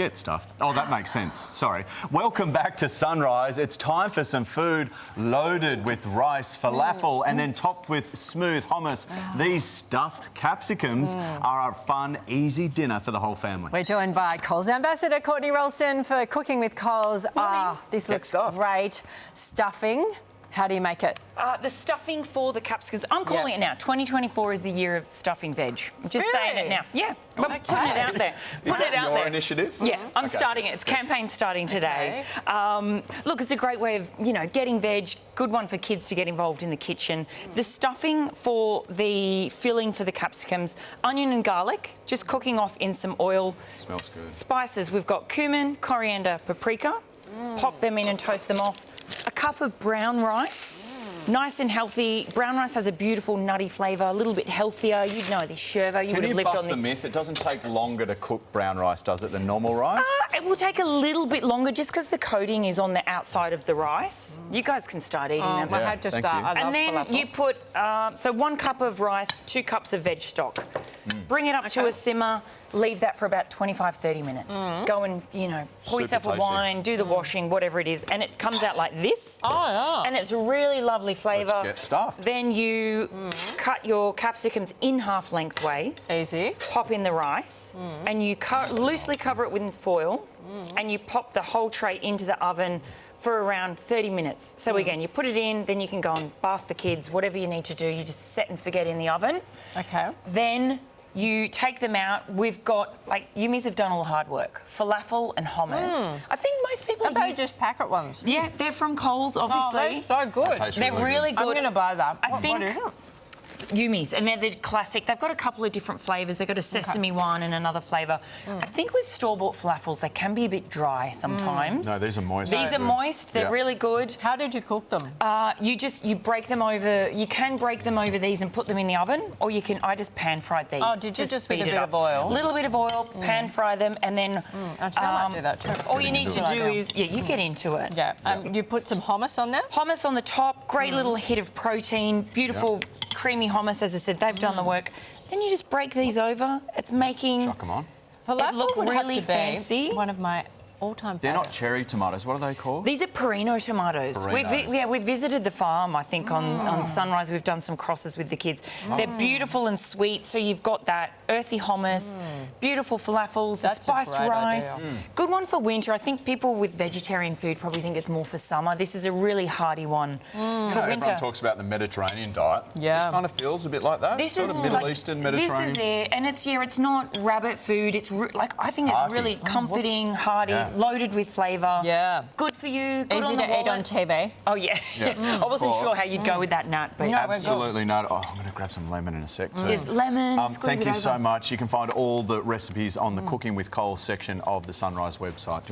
Get stuffed. Oh, that makes sense. Sorry. Welcome back to Sunrise. It's time for some food loaded with rice, falafel, and then topped with smooth hummus. These stuffed capsicums are a fun, easy dinner for the whole family. We're joined by Coles ambassador Courtney Ralston for Cooking with Coles. This looks great. Stuffing. How do you make it? The stuffing for the capsicums. I'm calling it now. 2024 is the year of stuffing veg. I'm just saying it now. Yeah, I'm putting it out there. Is that your initiative? Yeah, I'm starting it. It's campaign starting today. Look, it's a great way of, getting veg. Good one for kids to get involved in the kitchen. The stuffing for the filling for the capsicums, onion and garlic, just cooking off in some oil. Smells good. Spices, we've got cumin, coriander, paprika. Pop them in and toast them off. A cup of brown rice, nice and healthy. Brown rice has a beautiful nutty flavour, a little bit healthier. You'd know this, Sherva, you would have lived on this. Can you bust the myth? It doesn't take longer to cook brown rice, does it, than normal rice? It will take a little bit longer just because the coating is on the outside of the rice. You guys can start eating them. I had to start. I love and then falafel. you put, so 1 cup of rice, 2 cups of veg stock. Bring it up to a simmer. Leave that for about 25-30 minutes. Go and, pour yourself a wine, do the washing, whatever it is, and it comes out like this. And it's a really lovely flavour. Let's get stuffed. Then you cut your capsicums in half lengthways. Easy. Pop in the rice, and you loosely cover it with foil, and you pop the whole tray into the oven for around 30 minutes. So again, you put it in, then you can go and bath the kids, whatever you need to do, you just set and forget in the oven. Okay. Then you take them out. We've got, Yumi's have done all the hard work. Falafel and hummus. I think most people Those just packet ones. Yeah, they're from Coles, obviously. Oh, they're so good. They're really good. I'm going to buy that. I think Yumi's, and they're the classic. They've got a couple of different flavours. They've got a sesame one and another flavour. I think with store-bought falafels, they can be a bit dry sometimes. No, these are moist. These are moist. They're really good. How did you cook them? You break them over. You can break them over these and put them in the oven, or you can. I just pan-fried these. Oh, did you just with a bit of oil? A little bit of oil, pan-fry them, and then. Actually, I might do that too. All you need to do is, you get into it. Yeah. You put some hummus on there? Hummus on the top. Great little hit of protein. Beautiful. Creamy hummus, as I said, they've done the work. Then you just break these over. It's making Chuck them on. Falafel look would really have to fancy. Be one of my all-time They're favourites. not cherry tomatoes. What are they called? These are Perino tomatoes. Perinos. We visited the farm, I think, on Sunrise. We've done some crosses with the kids. They're beautiful and sweet, so you've got that earthy hummus, beautiful falafels, the spiced rice. Good one for winter. I think people with vegetarian food probably think it's more for summer. This is a really hearty one for winter. Everyone talks about the Mediterranean diet. Yeah. This kind of feels a bit like that. This sort is of Middle Eastern, Mediterranean. This is it, and it's not rabbit food. It's I think it's Hearty. really comforting, hearty, loaded with flavour. Yeah. Good for you. Good Easy on the to eat on TV. Oh yeah. I wasn't sure how you'd go with that nut, but Absolutely not. Oh, I'm going to grab some lemon in a sec too. There's lemon. Thank you so much. You can find all the recipes on the Cooking with Coles section of the Sunrise website.